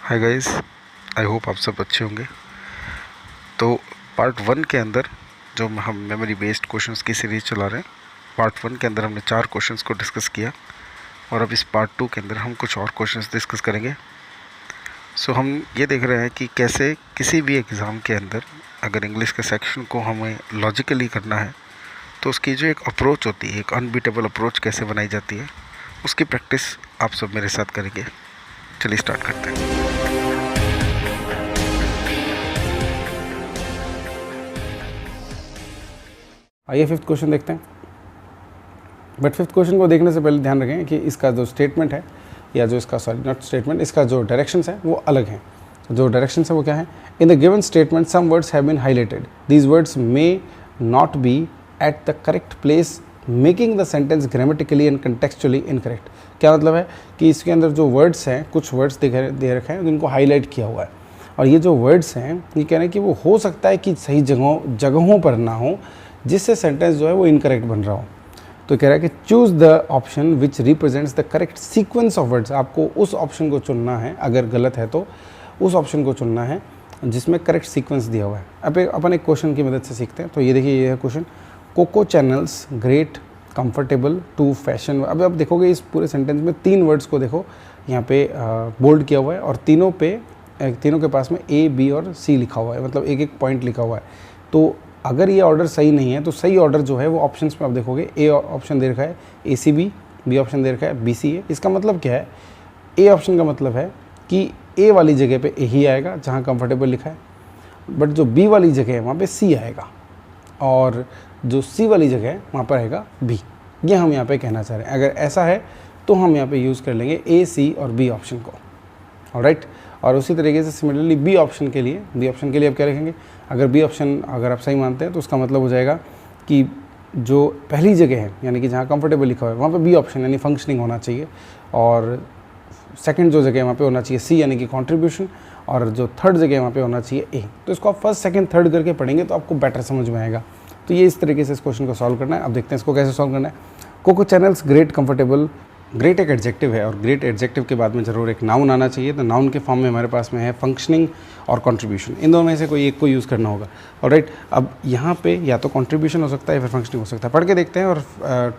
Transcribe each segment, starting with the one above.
Hi guys, I hope आप सब अच्छे होंगे। तो पार्ट 1 के अंदर जो हम मेमोरी बेस्ड क्वेश्चंस की सीरीज़ चला रहे हैं, पार्ट 1 के अंदर हमने 4 क्वेश्चंस को डिस्कस किया और अब इस पार्ट 2 के अंदर हम कुछ और क्वेश्चंस डिस्कस करेंगे। सो हम ये देख रहे हैं कि कैसे किसी भी एग्ज़ाम के अंदर अगर इंग्लिश के सेक्शन को हमें लॉजिकली करना है तो उसकी जो एक अप्रोच होती है, एक अनबीटेबल अप्रोच कैसे बनाई जाती है, उसकी प्रैक्टिस आप सब मेरे साथ करेंगे। चलिए स्टार्ट करते हैं। आइए फिफ्थ क्वेश्चन देखते हैं। बट फिफ्थ क्वेश्चन को देखने से पहले ध्यान रखें कि इसका जो स्टेटमेंट है या जो इसका नॉट स्टेटमेंट, इसका जो डायरेक्शंस है वो अलग हैं। जो डायरेक्शंस है वो क्या है? In the given statement some words have been highlighted, these words may not be at the correct place, making the sentence grammatically and contextually incorrect. क्या मतलब है कि इसके अंदर जो वर्ड्स हैं, कुछ वर्ड्स दे रखे हैं जिनको हाईलाइट किया हुआ है, और ये जो वर्ड्स हैं ये कह रहे हैं कि वो हो सकता है कि सही जगहों पर ना हो, जिससे सेंटेंस जो है वो इनकरेक्ट बन रहा हो। तो कह रहा है कि choose the option which represents the correct sequence of words. आपको उस ऑप्शन को चुनना है, अगर गलत है तो उस ऑप्शन को चुनना है जिसमें करेक्ट सीक्वेंस दिया हुआ है। अब अपन एक क्वेश्चन की मदद से सीखते हैं। तो ये देखिए, ये है question, Coco Chanel's great comfortable to fashion. अब आप देखोगे इस पूरे सेंटेंस में 3 वर्ड्स को देखो यहाँ पे बोल्ड किया हुआ है, और तीनों के पास में ए, बी और सी लिखा हुआ है, मतलब एक एक पॉइंट लिखा हुआ है। तो अगर ये ऑर्डर सही नहीं है तो सही ऑर्डर जो है वो ऑप्शंस में आप देखोगे, ए ऑप्शन दे रखा है ACB, बी ऑप्शन दे रखा है BCA। इसका मतलब क्या है? ए ऑप्शन का मतलब है कि ए वाली जगह पे ए ही आएगा जहाँ कंफर्टेबल लिखा है, बट जो बी वाली जगह है वहाँ पे सी आएगा, और जो सी वाली जगह है वहाँ पर आएगा बी। ये हम यहाँ पे कहना चाह रहे हैं। अगर ऐसा है तो हम यहाँ पे यूज़ कर लेंगे A, C और B ऑप्शन को। ऑलराइट, और उसी तरीके से सिमिलरली बी ऑप्शन के लिए आप क्या लिखेंगे? अगर बी ऑप्शन अगर आप सही मानते हैं तो उसका मतलब हो जाएगा कि जो पहली जगह है यानी कि जहाँ कंफर्टेबल लिखा हुआ है वहाँ पे बी ऑप्शन यानी फंक्शनिंग होना चाहिए, और सेकंड जो जगह है वहाँ पे होना चाहिए सी यानी कि कंट्रीब्यूशन, और जो थर्ड जगह है वहाँ पे होना चाहिए ए। तो इसको आप फर्स्ट सेकंड थर्ड करके पढ़ेंगे तो आपको बेटर समझ में आएगा। तो ये इस तरीके से इस क्वेश्चन को सॉल्व करना है। अब देखते हैं इसको कैसे सॉल्व करना है। Coco Chanel's great comfortable, great एक एडजेक्टिव है, और ग्रेट एडजेक्टिव के बाद में ज़रूर एक नाउन आना चाहिए। तो नाउन के फॉर्म में हमारे पास में है फंक्शनिंग और कंट्रीब्यूशन। इन दोनों में से कोई एक को यूज़ करना होगा। ऑलराइट, अब यहाँ पे या तो कंट्रीब्यूशन हो सकता है या फिर फंक्शनिंग हो सकता है। पढ़ के देखते हैं और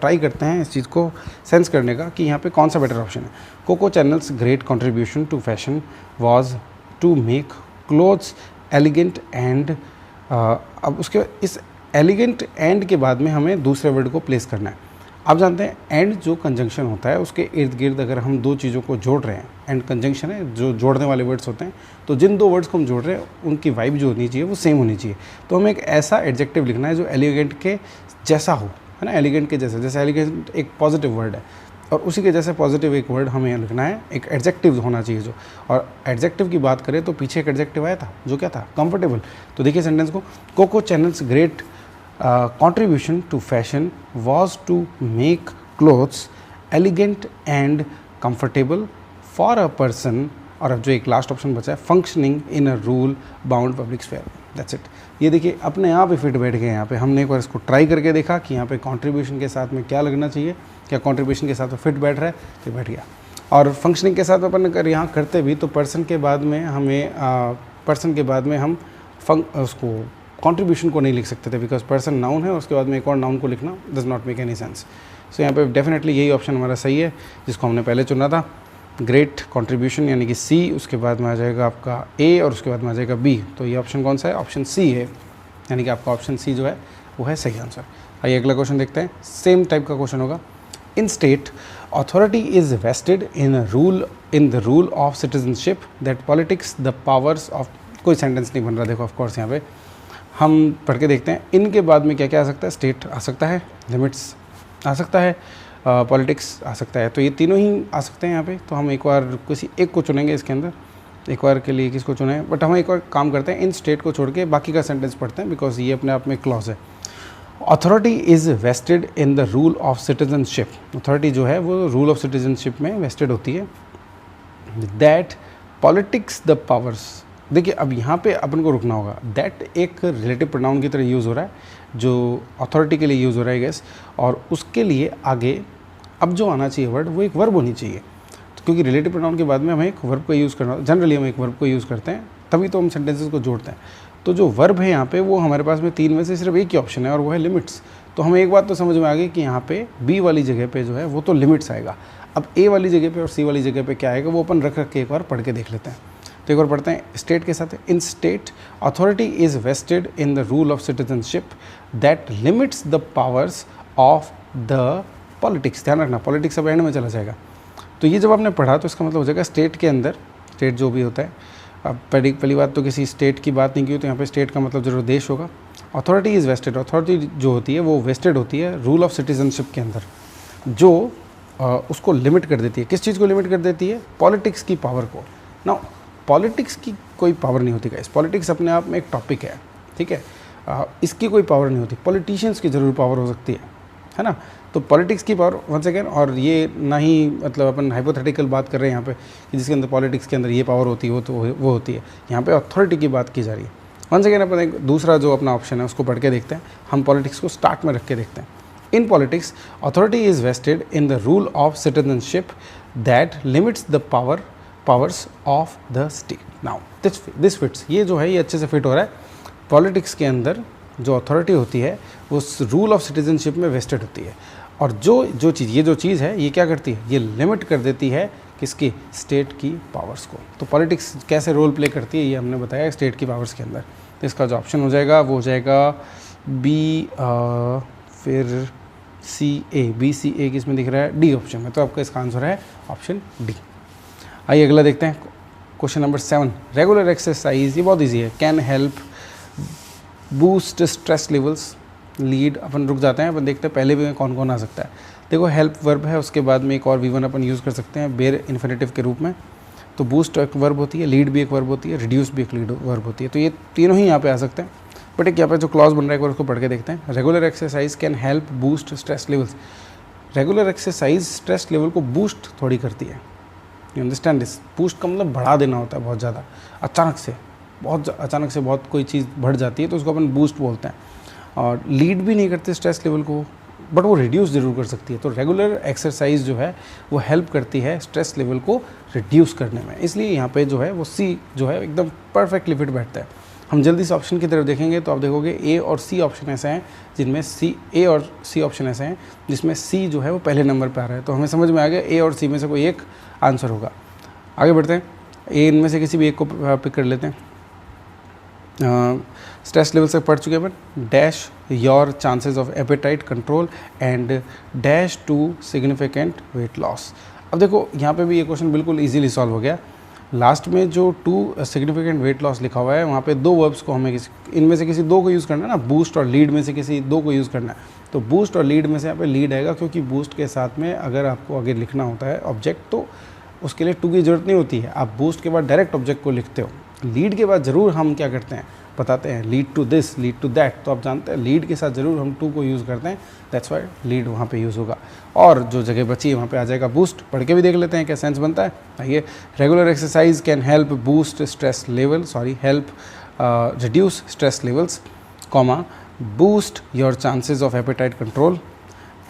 ट्राई करते हैं इस चीज़ को सेंस करने का कि यहाँ पे कौन सा बेटर ऑप्शन है। Coco Chanel's great contribution to fashion was to make clothes elegant and, अब उसके इस एलिगेंट एंड के बाद में हमें दूसरे वर्ड को प्लेस करना है। आप जानते हैं एंड जो कंजंक्शन होता है उसके इर्द गिर्द अगर हम दो चीज़ों को जोड़ रहे हैं, एंड कंजंक्शन है जो जोड़ने वाले वर्ड्स होते हैं, तो जिन दो वर्ड्स को हम जोड़ रहे हैं उनकी वाइब जो होनी चाहिए वो सेम होनी चाहिए। तो हमें एक ऐसा एडजेक्टिव लिखना है जो एलिगेंट के जैसा हो, है ना, एलिगेंट के जैसा। जैसे एलिगेंट एक पॉजिटिव वर्ड है और उसी के जैसे पॉजिटिव एक वर्ड हमें लिखना है, एक एडजेक्टिव होना चाहिए जो। और एडजेक्टिव की बात करें तो पीछे एक एडजेक्टिव आया था जो क्या था? कंफर्टेबल। तो देखिए सेंटेंस को, Coco Chanel's great contribution to fashion was to make clothes elegant and comfortable for a person, और अब जो एक लास्ट ऑप्शन बचा है, functioning in a rule bound public sphere. That's it. ये देखिए अपने आप ही फिट बैठ गए यहाँ पे। हमने एक बार इसको ट्राई करके देखा कि यहाँ पे कंट्रीब्यूशन के साथ में क्या लगना चाहिए, क्या कंट्रीब्यूशन के साथ में फिट बैठ रहा है, तो बैठ गया। और फंक्शनिंग के साथ अपन अगर यहाँ करते भी तो पर्सन के बाद में हम उसको कंट्रीब्यूशन को नहीं लिख सकते थे, बिकॉज पर्सन नाउन है, उसके बाद में एक और नाउन को लिखना does not make any sense. So यहाँ पे डेफिनेटली यही ऑप्शन हमारा सही है जिसको हमने पहले चुना था, ग्रेट कंट्रीब्यूशन यानी कि सी, उसके बाद में आ जाएगा आपका ए और उसके बाद में आ जाएगा बी। तो ये ऑप्शन कौन सा है? ऑप्शन सी है, यानी कि आपका ऑप्शन सी जो है वो है सही आंसर। आइए अगला क्वेश्चन देखते हैं। सेम टाइप का क्वेश्चन होगा। In state authority is vested in the rule of citizenship that politics the powers of, कोई सेंटेंस नहीं बन रहा देखो ऑफकोर्स यहाँ पे। हम पढ़ के देखते हैं। इनके बाद में क्या क्या आ सकता है? स्टेट आ सकता है, लिमिट्स आ सकता है, पॉलिटिक्स आ सकता है। तो ये तीनों ही आ सकते हैं यहाँ पे। तो हम एक बार किसी एक को चुनेंगे इसके अंदर, एक बार के लिए किसको चुने, बट हम एक बार काम करते हैं, इन स्टेट को छोड़ के बाकी का सेंटेंस पढ़ते हैं, बिकॉज ये अपने आप में क्लॉज है। Authority is vested in the rule of citizenship. Authority जो है वो रूल ऑफ सिटीजनशिप में वेस्टेड होती है। दैट पॉलिटिक्स द पावर्स, देखिए अब यहाँ पे अपन को रुकना होगा। दैट एक रिलेटिव प्रोनाउन की तरह यूज़ हो रहा है जो अथॉरिटी के लिए यूज़ हो रहा है गैस, और उसके लिए आगे अब जो आना चाहिए वर्ड वो एक वर्ब होनी चाहिए। तो क्योंकि रिलेटिव प्रोनाउन के बाद में हमें एक वर्ब का यूज़ करना, जनरली हम एक वर्ब को यूज़ करते हैं, तभी तो हम सेंटेंसेस को जोड़ते हैं। तो जो वर्ब है यहाँ पे वो हमारे पास में 3 में से सिर्फ एक ही ऑप्शन है और वो है लिमिट्स। तो हमें एक बात तो समझ में आ गई कि यहाँ पे बी वाली जगह पे जो है वो तो लिमिट्स आएगा। अब ए वाली जगह पे और सी वाली जगह पे क्या आएगा वो अपन रख के एक बार पढ़ के देख लेते हैं। तो एक बार पढ़ते हैं स्टेट के साथ। In state authority is vested in the rule of citizenship that limits the powers of the politics. ध्यान रखना, पॉलिटिक्स अब एंड में चला जाएगा। तो ये जब आपने पढ़ा तो इसका मतलब हो जाएगा स्टेट के अंदर, स्टेट जो भी होता है, अब पहली बात तो किसी स्टेट की बात नहीं की, तो यहाँ पे स्टेट का मतलब जरूर देश होगा। अथॉरिटी इज़ वेस्टेड, अथॉरिटी जो होती है वो वेस्टेड होती है रूल ऑफ सिटीजनशिप के अंदर, जो उसको लिमिट कर देती है। किस चीज़ को लिमिट कर देती है? पॉलिटिक्स की पावर को। ना, पॉलिटिक्स की कोई पावर नहीं होती गाइस, पॉलिटिक्स अपने आप में एक टॉपिक है, ठीक है, इसकी कोई पावर नहीं होती। पॉलिटिशियंस की ज़रूर पावर हो सकती है ना। तो पॉलिटिक्स की पावर वंस अगेन, और ये ना ही मतलब अपन हाइपोथेटिकल बात कर रहे हैं यहाँ पे कि जिसके अंदर पॉलिटिक्स के अंदर ये पावर होती है वो होती है। यहाँ पे अथॉरिटी की बात की जा रही है। वंस अगेन अपन एक दूसरा जो अपना ऑप्शन है उसको पढ़ के देखते हैं। हम पॉलिटिक्स को स्टार्ट में रख के देखते हैं। In politics authority is vested in the rule of citizenship that limits the powers of the state. Now this fits, ये जो है ये अच्छे से फिट हो रहा है। पॉलिटिक्स के अंदर जो अथॉरिटी होती है वो रूल ऑफ सिटीजनशिप में वेस्टेड होती है, और जो चीज़ है ये क्या करती है? ये लिमिट कर देती है किसकी? स्टेट की पावर्स को। तो पॉलिटिक्स कैसे रोल प्ले करती है ये हमने बताया स्टेट की पावर्स के अंदर। तो इसका जो ऑप्शन हो जाएगा वो हो जाएगा बी, फिर सी ए, बी सी ए किसमें दिख रहा है? डी ऑप्शन में। तो आपका इसका आंसर है ऑप्शन डी। आइए अगला देखते हैं, क्वेश्चन नंबर 7। रेगुलर एक्सरसाइज, ये बहुत ईजी है। Can help boost stress levels, lead. अपन रुक जाते हैं, अपन देखते हैं पहले भी कौन कौन आ सकता है। देखो हेल्प वर्ब है, उसके बाद में एक और V1 अपन यूज़ कर सकते हैं बेयर इन्फिनेटिव के रूप में। तो बूस्ट एक वर्ब होती है, लीड भी एक वर्ब होती है, रिड्यूस भी एक लीड वर्ब होती है। तो ये तीनों ही यहाँ पे आ सकते हैं। बट एक यहाँ पे जो क्लॉज बन रहा है एक बार उसको पढ़ के देखते हैं। Regular exercise can help boost stress levels. Regular exercise stress level को बूस्ट थोड़ी करती है। You understand this? बूस्ट का मतलब बढ़ा देना होता है बहुत ज़्यादा, अचानक से बहुत कोई चीज़ बढ़ जाती है तो उसको अपन बूस्ट बोलते हैं। और लीड भी नहीं करते स्ट्रेस लेवल को, बट वो रिड्यूस ज़रूर कर सकती है। तो रेगुलर एक्सरसाइज जो है वो हेल्प करती है स्ट्रेस लेवल को रिड्यूस करने में। इसलिए यहाँ पे जो है वो सी जो है एकदम परफेक्टली फिट बैठता है। हम जल्दी से ऑप्शन की तरफ देखेंगे तो आप देखोगे ए और सी ऑप्शन ऐसे हैं जिनमें ए और सी ऑप्शन ऐसे हैं जिसमें सी जो है वो पहले नंबर पे आ रहा है। तो हमें समझ में आ गया ए और सी में से कोई एक आंसर होगा। आगे बढ़ते हैं, ए इनमें से किसी भी एक को पिक कर लेते हैं। स्ट्रेस लेवल से पढ़ चुके हैं अपन। Dash your chances of appetite control and dash to significant weight loss. अब देखो यहाँ पे भी ये क्वेश्चन बिल्कुल इजीली सॉल्व हो गया। लास्ट में जो टू सिग्निफिकेंट वेट लॉस लिखा हुआ है वहाँ पे दो वर्ब्स को हमें इनमें से किसी दो को यूज़ करना है ना, बूस्ट और लीड में से किसी दो को यूज़ करना है। तो बूस्ट और लीड में से यहाँ पे लीड आएगा, क्योंकि बूस्ट के साथ में अगर आपको आगे लिखना होता है ऑब्जेक्ट तो उसके लिए टू की ज़रूरत नहीं होती है। आप बूस्ट के बाद डायरेक्ट ऑब्जेक्ट को लिखते हो। लीड के बाद ज़रूर हम क्या करते हैं बताते हैं, lead to this, lead to that. तो आप जानते हैं लीड के साथ ज़रूर हम टू को यूज़ करते हैं, दैट्स वाई लीड वहाँ पे यूज़ होगा। और जो जगह बची है वहाँ पे आ जाएगा बूस्ट। पढ़ के भी देख लेते हैं क्या सेंस बनता है। आइए, regular exercise can help boost stress level, help reduce stress levels, comma boost your chances of appetite control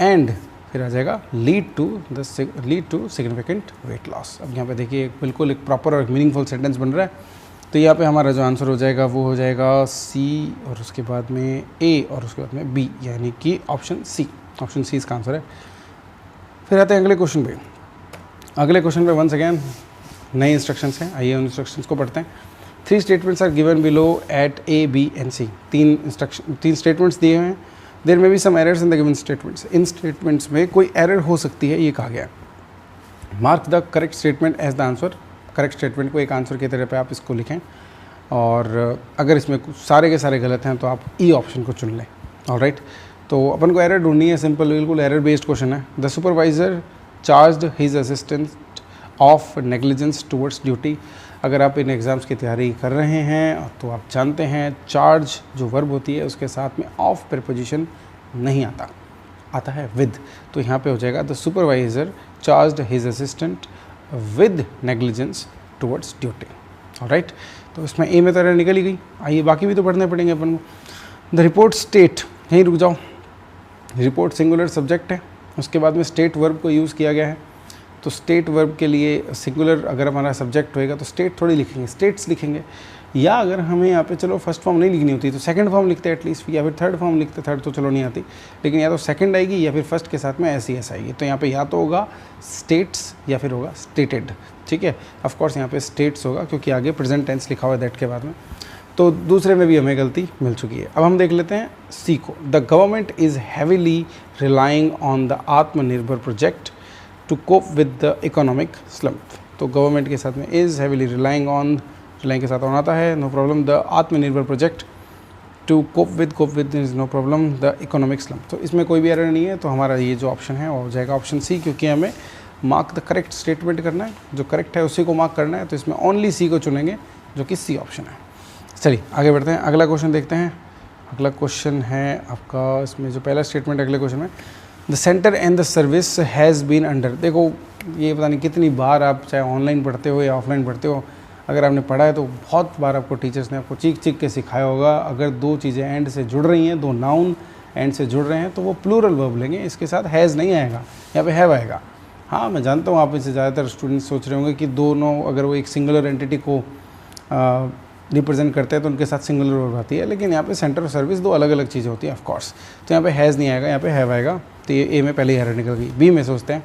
and फिर आ जाएगा lead to significant weight loss. अब यहाँ पे देखिए बिल्कुल एक प्रॉपर और मीनिंगफुल सेंटेंस बन रहा है। तो यहाँ पे हमारा जो आंसर हो जाएगा वो हो जाएगा सी और उसके बाद में ए और उसके बाद में बी, यानी कि ऑप्शन सी इसका आंसर है। फिर आते हैं अगले क्वेश्चन पे। अगले क्वेश्चन पे वंस अगेन नए इंस्ट्रक्शंस हैं। आइए उन इंस्ट्रक्शंस को पढ़ते हैं। 3 statements are given below at A B and C. 3 statements दिए हुए हैं। There may be some errors in the given statements. इन स्टेटमेंट्स में कोई एरर हो सकती है, ये कहा गया है। Mark the correct statement as the answer. Correct statement को एक आंसर की तरह पे आप इसको लिखें, और अगर इसमें सारे के सारे गलत हैं तो आप ई ऑप्शन को चुन लें। ऑलराइट, तो अपन को एरर ढूंढनी है, सिंपल बिल्कुल एरर बेस्ड क्वेश्चन है। The supervisor charged his assistant of negligence towards duty. अगर आप इन एग्ज़ाम्स की तैयारी कर रहे हैं तो आप जानते हैं चार्ज जो वर्ब होती है उसके साथ में ऑफ प्रीपोजिशन नहीं आता है विद। तो यहाँ पे हो जाएगा the supervisor charged his assistant with negligence towards duty. Alright, तो इसमें ए में तो एरर निकल ही गई। आइए बाकी भी तो पढ़ने पड़ेंगे अपन को। द रिपोर्ट स्टेट, यहीं रुक जाओ। रिपोर्ट सिंगुलर सब्जेक्ट है, उसके बाद में स्टेट वर्ब को यूज़ किया गया है। तो स्टेट वर्ब के लिए सिंगुलर अगर हमारा सब्जेक्ट होएगा तो स्टेट थोड़ी लिखेंगे, स्टेट्स लिखेंगे। या अगर हमें यहाँ पे चलो फर्स्ट फॉर्म नहीं लिखनी होती तो सेकंड फॉर्म लिखते हैं एटलीस्ट, या फिर थर्ड फॉर्म लिखते, थर्ड तो चलो नहीं आती, लेकिन या तो सेकंड आएगी या फिर फर्स्ट के साथ में एस आएगी। तो यहाँ पे या तो होगा स्टेट्स या फिर होगा स्टेटेड, ठीक है। ऑफकोर्स यहाँ पे स्टेट्स होगा क्योंकि आगे प्रेजेंट टेंस लिखा हुआ है दैट के बाद में, तो दूसरे में भी हमें गलती मिल चुकी है। अब हम देख लेते हैं सी को। The government is heavily relying on the Atmanirbhar project to cope with the economic slump. तो गवर्नमेंट के साथ में is heavily relying on, relying के साथ ऑन आता है, no problem. The Atmanirbhar project to cope with is no problem, the economic slump. तो इसमें कोई भी एरर नहीं है, तो हमारा ये जो ऑप्शन है वो हो जाएगा ऑप्शन सी, क्योंकि हमें मार्क द करेक्ट स्टेटमेंट करना है, जो करेक्ट है उसी को मार्क करना है। तो इसमें ओनली सी को चुनेंगे, जो कि सी ऑप्शन है। चलिए आगे बढ़ते हैं, अगला क्वेश्चन देखते हैं। अगला क्वेश्चन है आपका, इसमें जो पहला स्टेटमेंट अगले क्वेश्चन में, the center and the service has been under. देखो ये पता नहीं कितनी बार आप चाहे ऑनलाइन पढ़ते हो या ऑफलाइन पढ़ते हो, अगर आपने पढ़ा है तो बहुत बार आपको टीचर्स ने आपको चीख चीख के सिखाया होगा। अगर दो चीज़ें एंड से जुड़ रही हैं, दो नाउन एंड से जुड़ रहे हैं, तो वो प्लूरल वर्ब लेंगे, इसके साथ हैज़ नहीं आएगा, यहाँ पे हैव आएगा। हाँ मैं जानता हूँ आप इससे ज़्यादातर स्टूडेंट्स सोच रहे होंगे कि दोनों अगर वो एक सिंगुलर एंटिटी को रिप्रेजेंट करते हैं तो उनके साथ सिंगुलर वर्ब आती है, लेकिन यहाँ पे सेंटर और सर्विस दो अलग अलग चीज़ें होती हैं ऑफकोर्स। तो यहाँ पे हैज़ नहीं आएगा, यहाँ पे हैव आएगा। तो ये ए में पहले ही एरर निकल गई। बी में सोचते हैं,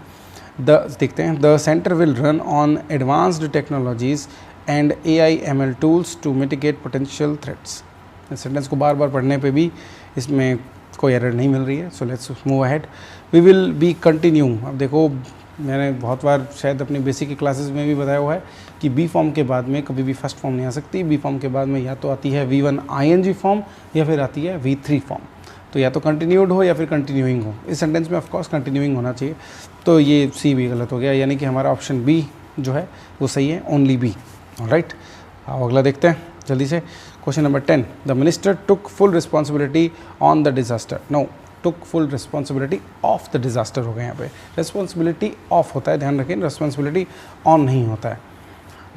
देखते हैं, the center will run on advanced technologies and AI/ML tools to mitigate potential threats. Sentence को बार बार पढ़ने पे भी इसमें कोई एरर नहीं मिल रही है। So let's move ahead. We will be continue. अब देखो मैंने बहुत बार शायद अपनी बेसिक की क्लासेस में भी बताया हुआ है कि बी फॉर्म के बाद में कभी भी फर्स्ट फॉर्म नहीं आ सकती। बी फॉर्म के बाद में या तो आती है V1 ING फॉर्म या फिर आती है V3 फॉर्म। तो या तो कंटिन्यूड हो या फिर कंटिन्यूइंग हो। इस सेंटेंस में ऑफकोर्स कंटिन्यूइंग होना चाहिए, तो ये सी भी गलत हो गया, यानी कि हमारा ऑप्शन बी जो है वो सही है, ओनली बी। ऑलराइट, आओ अगला देखते हैं जल्दी से। Question number 10, the minister took full responsibility on the disaster. No, took full responsibility of the disaster हो गया। यहाँ पे रिस्पॉन्सिबिलिटी ऑफ होता है, ध्यान रखें, रिस्पॉन्सिबिलिटी ऑन नहीं होता है।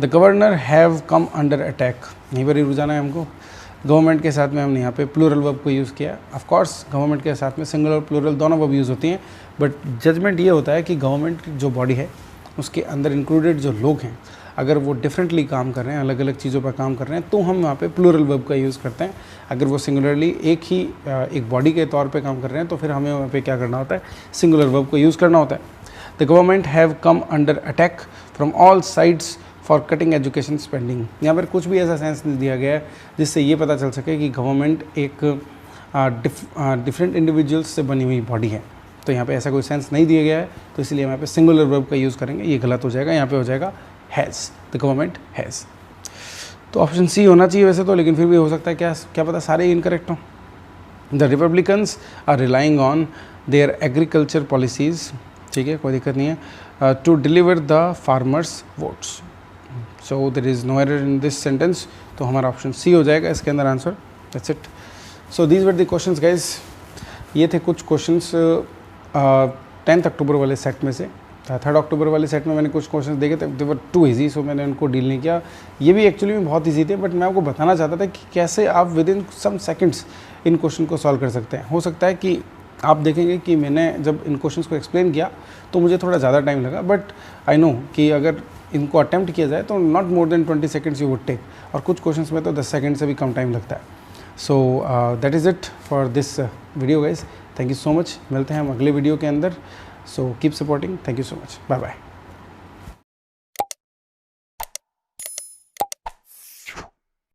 The governor have come under attack, यहीं पर ही रुझाना है हमको। गवर्नमेंट के साथ में हमने यहाँ पे प्लूरल वर्ब को यूज़ किया। ऑफकोर्स गवर्नमेंट के साथ में सिंगल और प्लूरल दोनों वर्ब यूज़ होती हैं, बट जजमेंट ये होता है कि गवर्नमेंट जो बॉडी है उसके अंदर इंक्लूडेड जो लोग हैं, अगर वो डिफरेंटली काम कर रहे हैं, अलग अलग चीज़ों पर काम कर रहे हैं, तो हम वहाँ पे प्लूरल वर्ब का यूज़ करते हैं। अगर वो सिंगुलरली एक बॉडी के तौर पे काम कर रहे हैं, तो फिर हमें वहाँ पे क्या करना होता है, सिंगुलर वर्ब को यूज़ करना होता है। The government have come under attack from all sides for cutting education spending. यहाँ पर कुछ भी ऐसा सेंस नहीं दिया गया है जिससे ये पता चल सके कि गवर्नमेंट एक डिफरेंट इंडिविजुअल्स से बनी हुई बॉडी है। तो यहाँ पे ऐसा कोई सेंस नहीं दिया गया है, तो इसलिए हम यहाँ पे सिंगुलर वर्ब का यूज़ करेंगे, ये गलत हो जाएगा। यहाँ पे हो जाएगा हैज़, द गवर्नमेंट हैज़। तो ऑप्शन सी होना चाहिए वैसे तो, लेकिन फिर भी हो सकता है क्या पता सारे इनकरेक्ट हों। The Republicans are relying on their agriculture policies, ठीक है, कोई दिक्कत नहीं है, to deliver the farmers votes. So there is no error in this sentence, तो हमारा ऑप्शन सी हो जाएगा इसके अंदर answer. That's it. So these were the questions guys. ये थे कुछ क्वेश्चंस 10 अक्टूबर वाले सेट में से। 3 अक्टूबर वाले सेट में मैंने कुछ क्वेश्चंस देखे थे, दे वर टू ईजी, सो मैंने उनको डील नहीं किया। ये भी एक्चुअली में बहुत ईजी थे, बट मैं आपको बताना चाहता था कि कैसे आप विद इन सम सेकेंड्स इन क्वेश्चन को सॉल्व कर सकते हैं। हो सकता है कि आप देखेंगे कि मैंने जब इन क्वेश्चंस को एक्सप्लेन किया तो मुझे थोड़ा ज़्यादा टाइम लगा, बट आई नो कि अगर इनको अटैम्प्ट किया जाए तो not more than 20 seconds you would take, और कुछ क्वेश्चंस में तो 10 सेकेंड से भी कम टाइम लगता है। So that is it for this video guys. Thank you so much. मिलते हैं हम अगले वीडियो के अंदर। So keep supporting. Thank you so much. Bye bye.